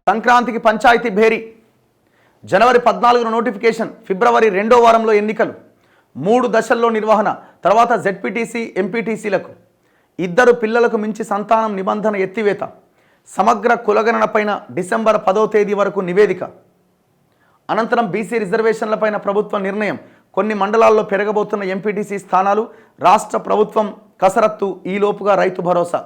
సంక్రాంతికి పంచాయతీ భేరీ. జనవరి 14న నోటిఫికేషన్, ఫిబ్రవరి 2వ వారంలో ఎన్నికలు, 3 దశల్లో నిర్వహణ, తర్వాత జెడ్పీటీసీ ఎంపీటీసీలకు, 2 పిల్లలకు మించి సంతానం నిబంధన ఎత్తివేత, సమగ్ర కులగణనపైన డిసెంబర్ 10వ తేదీ వరకు నివేదిక. అనంతరం బీసీ రిజర్వేషన్లపైన ప్రభుత్వ నిర్ణయం, కొన్ని మండలాల్లో పెరగబోతున్న ఎంపీటీసీ స్థానాలు, రాష్ట్ర ప్రభుత్వం కసరత్తు, ఈలోపుగా రైతు భరోసా.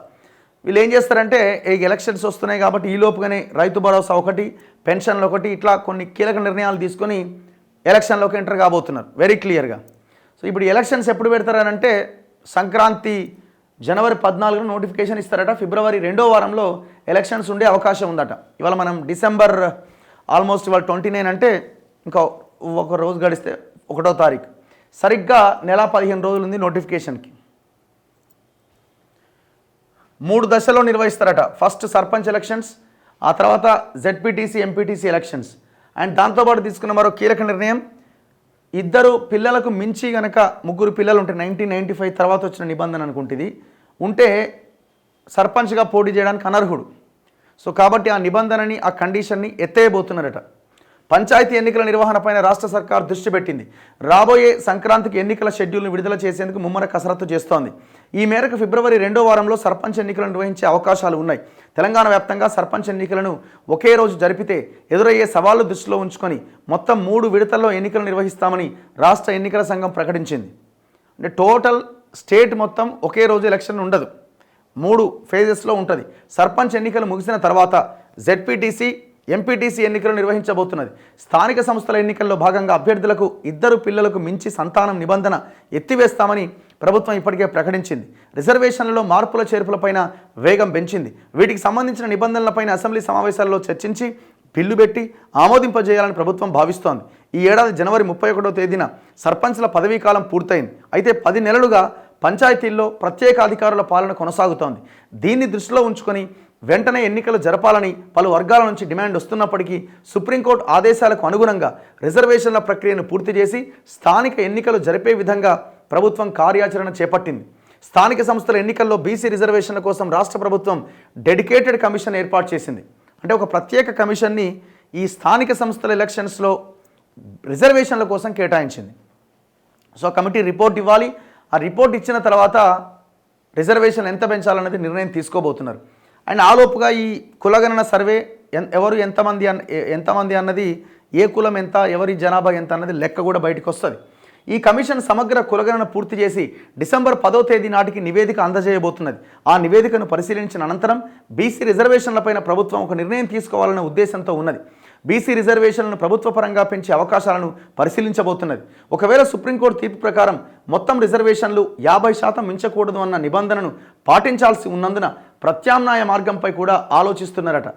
వీళ్ళు ఏం చేస్తారంటే ఈ ఎలక్షన్స్ వస్తున్నాయి కాబట్టి ఈలోపుగానే రైతు భరోసా ఒకటి, పెన్షన్లు ఒకటి, ఇట్లా కొన్ని కీలక నిర్ణయాలు తీసుకొని ఎలక్షన్లోకి ఎంటర్ కాబోతున్నారు వెరీ క్లియర్గా. సో ఇప్పుడు ఎలక్షన్స్ ఎప్పుడు పెడతారనంటే సంక్రాంతి జనవరి 14న నోటిఫికేషన్ ఇస్తారట, ఫిబ్రవరి 2వ వారంలో ఎలక్షన్స్ ఉండే అవకాశం ఉందట. ఇవాళ మనం డిసెంబర్ ఆల్మోస్ట్ ఇవాళ 29 అంటే ఇంకా ఒక రోజు గడిస్తే 1వ తారీఖు, సరిగ్గా నెల 15 రోజులు ఉంది నోటిఫికేషన్కి. 3 దశల్లో నిర్వహిస్తారట. ఫస్ట్ సర్పంచ్ ఎలక్షన్స్, ఆ తర్వాత జెడ్పీటీసీ ఎంపీటీసీ ఎలక్షన్స్. అండ్ దాంతోపాటు తీసుకున్న మరో కీలక నిర్ణయం, 2 పిల్లలకు మించి కనుక 3 పిల్లలు ఉంటే 1995 తర్వాత వచ్చిన నిబంధన అనుకుంటుంది ఉంటే సర్పంచ్గా పోటీ చేయడానికి అనర్హుడు. సో కాబట్టి ఆ నిబంధనని, ఆ కండిషన్ని ఎత్తేయబోతున్నారట. పంచాయతీ ఎన్నికల నిర్వహణపైన రాష్ట్ర సర్కార్ దృష్టి పెట్టింది. రాబోయే సంక్రాంతికి ఎన్నికల షెడ్యూల్ను విడుదల చేసేందుకు ముమ్మర కసరత్తు చేస్తోంది. ఈ మేరకు ఫిబ్రవరి 2వ వారంలో సర్పంచ్ ఎన్నికలను నిర్వహించే అవకాశాలు ఉన్నాయి. తెలంగాణ వ్యాప్తంగా సర్పంచ్ ఎన్నికలను ఒకే రోజు జరిపితే ఎదురయ్యే సవాళ్లు దృష్టిలో ఉంచుకొని మొత్తం 3 విడతల్లో ఎన్నికలు నిర్వహిస్తామని రాష్ట్ర ఎన్నికల సంఘం ప్రకటించింది. అంటే టోటల్ స్టేట్ మొత్తం ఒకే రోజు ఎలక్షన్ ఉండదు, 3 ఫేజెస్లో ఉంటుంది. సర్పంచ్ ఎన్నికలు ముగిసిన తర్వాత జెడ్పీటీసీ ఎంపీటీసీ ఎన్నికలు నిర్వహించబోతున్నది. స్థానిక సంస్థల ఎన్నికల్లో భాగంగా అభ్యర్థులకు 2 పిల్లలకు మించి సంతానం నిబంధన ఎత్తివేస్తామని ప్రభుత్వం ఇప్పటికే ప్రకటించింది. రిజర్వేషన్లలో మార్పుల చేర్పులపైన వేగం పెంచింది. వీటికి సంబంధించిన నిబంధనలపైన అసెంబ్లీ సమావేశాల్లో చర్చించి బిల్లు పెట్టి ఆమోదింపజేయాలని ప్రభుత్వం భావిస్తోంది. ఈ ఏడాది జనవరి 31వ తేదీన సర్పంచ్ల పదవీ కాలం పూర్తయింది. అయితే 10 నెలలుగా పంచాయతీల్లో ప్రత్యేక అధికారుల పాలన కొనసాగుతోంది. దీన్ని దృష్టిలో ఉంచుకొని వెంటనే ఎన్నికలు జరపాలని పలు వర్గాల నుంచి డిమాండ్ వస్తున్నప్పటికీ సుప్రీంకోర్టు ఆదేశాలకు అనుగుణంగా రిజర్వేషన్ల ప్రక్రియను పూర్తి చేసి స్థానిక ఎన్నికలు జరిపే విధంగా ప్రభుత్వం కార్యాచరణ చేపట్టింది. స్థానిక సంస్థల ఎన్నికల్లో బీసీ రిజర్వేషన్ల కోసం రాష్ట్ర ప్రభుత్వం డెడికేటెడ్ కమిషన్ ఏర్పాటు చేసింది. అంటే ఒక ప్రత్యేక కమిషన్ని ఈ స్థానిక సంస్థల ఎలక్షన్స్లో రిజర్వేషన్ల కోసం కేటాయించింది. సో కమిటీ రిపోర్ట్ ఇవ్వాలి. ఆ రిపోర్ట్ ఇచ్చిన తర్వాత రిజర్వేషన్ ఎంత పెంచాలనేది నిర్ణయం తీసుకోబోతున్నారు. అండ్ ఆలోపుగా ఈ కులగణన సర్వే ఎవరు ఎంతమంది అన్నది, ఏ కులం ఎంత, ఎవరి జనాభా ఎంత అన్నది లెక్క కూడా బయటకు వస్తుంది. ఈ కమిషన్ సమగ్ర కులగణన పూర్తి చేసి డిసెంబర్ 10వ తేదీ నాటికి నివేదిక అందజేయబోతున్నది. ఆ నివేదికను పరిశీలించిన అనంతరం బీసీ రిజర్వేషన్లపైన ప్రభుత్వం ఒక నిర్ణయం తీసుకోవాలనే ఉద్దేశంతో ఉన్నది. బీసీ రిజర్వేషన్లను ప్రభుత్వ పరంగా పెంచే అవకాశాలను పరిశీలించబోతున్నది. ఒకవేళ సుప్రీంకోర్టు తీర్పు ప్రకారం మొత్తం రిజర్వేషన్లు 50% మించకూడదు అన్న నిబంధనను పాటించాల్సి ఉన్నందున ప్రత్యామ్నాయ మార్గంపై కూడా ఆలోచిస్తున్నారట.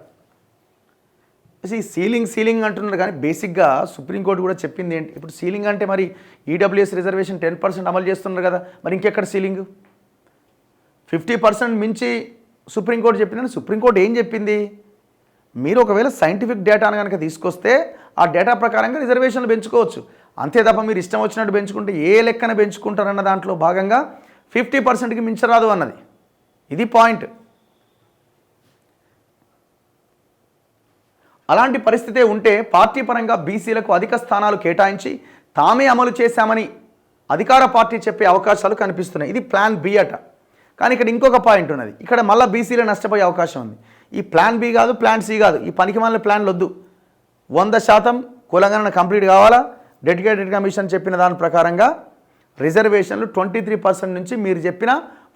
సీలింగ్ అంటున్నారు కానీ బేసిక్గా సుప్రీంకోర్టు కూడా చెప్పింది ఏంటి, ఇప్పుడు సీలింగ్ అంటే మరి ఈడబ్ల్యూఎస్ రిజర్వేషన్ 10% అమలు చేస్తున్నారు కదా, మరి ఇంకెక్కడ సీలింగ్? 50% మించి సుప్రీంకోర్టు చెప్పిందని సుప్రీంకోర్టు ఏం చెప్పింది? మీరు ఒకవేళ సైంటిఫిక్ డేటాను కనుక తీసుకొస్తే ఆ డేటా ప్రకారంగా రిజర్వేషన్లు పెంచుకోవచ్చు. అంతే తప్ప మీరు ఇష్టం వచ్చినట్టు పెంచుకుంటే ఏ లెక్కన పెంచుకుంటారన్న దాంట్లో భాగంగా 50%కి మించరాదు అన్నది. ఇది పాయింట్. అలాంటి పరిస్థితే ఉంటే పార్టీ పరంగా బీసీలకు అధిక స్థానాలు కేటాయించి తామే అమలు చేశామని అధికార పార్టీ చెప్పే అవకాశాలు కనిపిస్తున్నాయి. ఇది ప్లాన్ బి అట. కానీ ఇక్కడ ఇంకొక పాయింట్ ఉన్నది. ఇక్కడ మళ్ళీ బీసీలు నష్టపోయే అవకాశం ఉంది. ఈ ప్లాన్ బి కాదు, ప్లాన్ సి కాదు, ఈ పనికిమాలిన ప్లాన్లు వద్దు. 100% కులగణన కంప్లీట్ కావాలా. డెడికేటెడ్ కమిషన్ చెప్పిన దాని ప్రకారంగా రిజర్వేషన్లు 23% నుంచి మీరు చెప్పిన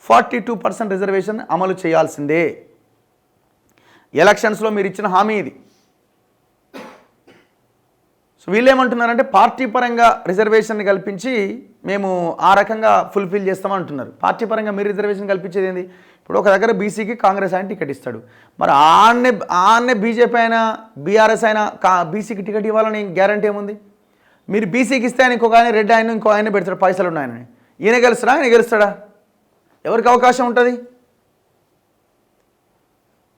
42% రిజర్వేషన్ అమలు చేయాల్సిందే. ఎలక్షన్స్లో మీరు ఇచ్చిన హామీ ఇది. సో వీళ్ళేమంటున్నారంటే పార్టీ పరంగా రిజర్వేషన్ని కల్పించి మేము ఆ రకంగా ఫుల్ఫిల్ చేస్తామంటున్నారు. పార్టీ పరంగా మీరు రిజర్వేషన్ కల్పించేది ఏంది? ఇప్పుడు ఒక దగ్గర బీసీకి కాంగ్రెస్ ఆయన టికెట్ ఇస్తాడు, మరి ఆన్నే బీజేపీ అయినా బీఆర్ఎస్ అయినా బీసీకి టికెట్ ఇవ్వాలని గ్యారంటీ ఏముంది? మీరు బీసీకి ఇస్తే ఆయన ఇంకొక ఆయన రెడ్డి ఆయన ఇంకో ఆయన పెడతాడు, పైసలు ఉన్నాయని. ఈయన గెలుస్తాడా, ఆయన గెలుస్తాడా? ఎవరికి అవకాశం ఉంటుంది?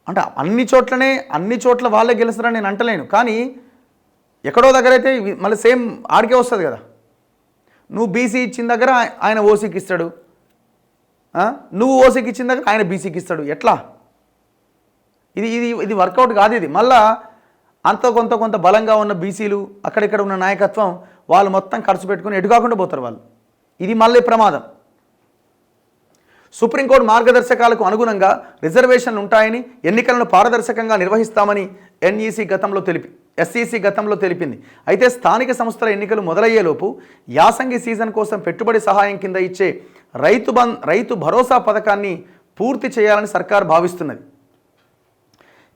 అంటే అన్ని చోట్ల వాళ్ళే గెలుస్తారని నేను అంటలేను. కానీ ఎక్కడో దగ్గర అయితే మళ్ళీ సేమ్ ఆడికే వస్తుంది కదా. నువ్వు బీసీ ఇచ్చిన దగ్గర ఆయన ఓసీకి ఇస్తాడు, నువ్వు ఓసీకి ఇచ్చిన దగ్గర ఆయన బీసీకి ఇస్తాడు. ఎట్లా? ఇది వర్కౌట్ కాదు. ఇది మళ్ళా అంత కొంత బలంగా ఉన్న బీసీలు అక్కడిక్కడ ఉన్న నాయకత్వం వాళ్ళు మొత్తం ఖర్చు పెట్టుకుని ఎటు కాకుండా పోతారు వాళ్ళు. ఇది మళ్ళీ ప్రమాదం. సుప్రీంకోర్టు మార్గదర్శకాలకు అనుగుణంగా రిజర్వేషన్లు ఉంటాయని, ఎన్నికలను పారదర్శకంగా నిర్వహిస్తామని ఎస్ఈసి గతంలో తెలిపింది. అయితే స్థానిక సంస్థల ఎన్నికలు మొదలయ్యేలోపు యాసంగి సీజన్ కోసం పెట్టుబడి సహాయం కింద ఇచ్చే రైతు భరోసా పథకాన్ని పూర్తి చేయాలని సర్కార్ భావిస్తున్నది.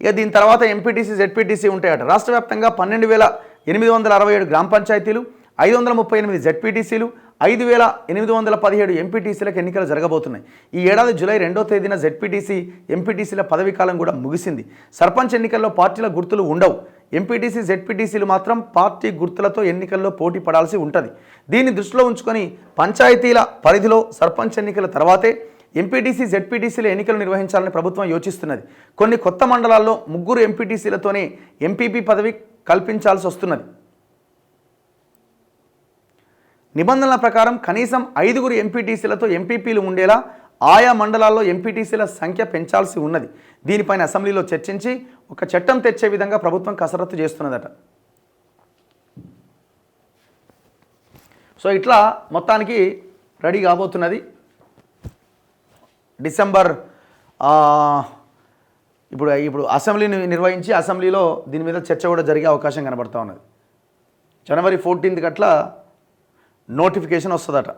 ఇక దీని తర్వాత ఎంపీటీసీ జెడ్పీటీసీ ఉంటాయట. రాష్ట్ర వ్యాప్తంగా 12,867 గ్రామ పంచాయతీలు, 538 జెడ్పీటీసీలు, 5,817 ఎంపీటీసీలకు ఎన్నికలు జరగబోతున్నాయి. ఈ ఏడాది జూలై 2వ తేదీన జెడ్పీటీసీ ఎంపీటీసీల పదవీ కాలం కూడా ముగిసింది. సర్పంచ్ ఎన్నికల్లో పార్టీల గుర్తులు ఉండవు. ఎంపీటీసీ జెడ్పీటీసీలు మాత్రం పార్టీ గుర్తులతో ఎన్నికల్లో పోటీ పడాల్సి ఉంటుంది. దీన్ని దృష్టిలో ఉంచుకొని పంచాయతీల పరిధిలో సర్పంచ్ ఎన్నికల తర్వాతే ఎంపీటీసీ జెడ్పీటీసీల ఎన్నికలు నిర్వహించాలని ప్రభుత్వం యోచిస్తున్నది. కొన్ని కొత్త మండలాల్లో 3 ఎంపీటీసీలతోనే ఎంపీపీ పదవి కల్పించాల్సి వస్తున్నది. నిబంధనల ప్రకారం కనీసం 5 ఎంపీటీసీలతో ఎంపీపీలు ఉండేలా ఆయా మండలాల్లో ఎంపీటీసీల సంఖ్య పెంచాల్సి ఉన్నది. దీనిపైన అసెంబ్లీలో చర్చించి ఒక చట్టం తెచ్చే విధంగా ప్రభుత్వం కసరత్తు చేస్తున్నదట. సో ఇట్లా మొత్తానికి రెడీ కాబోతున్నది. డిసెంబర్ ఇప్పుడు అసెంబ్లీని నిర్వహించి అసెంబ్లీలో దీని మీద చర్చ కూడా జరిగే అవకాశం కనబడుతూ ఉన్నది. జనవరి 14th అట్లా నోటిఫికేషన్ వస్తుందట.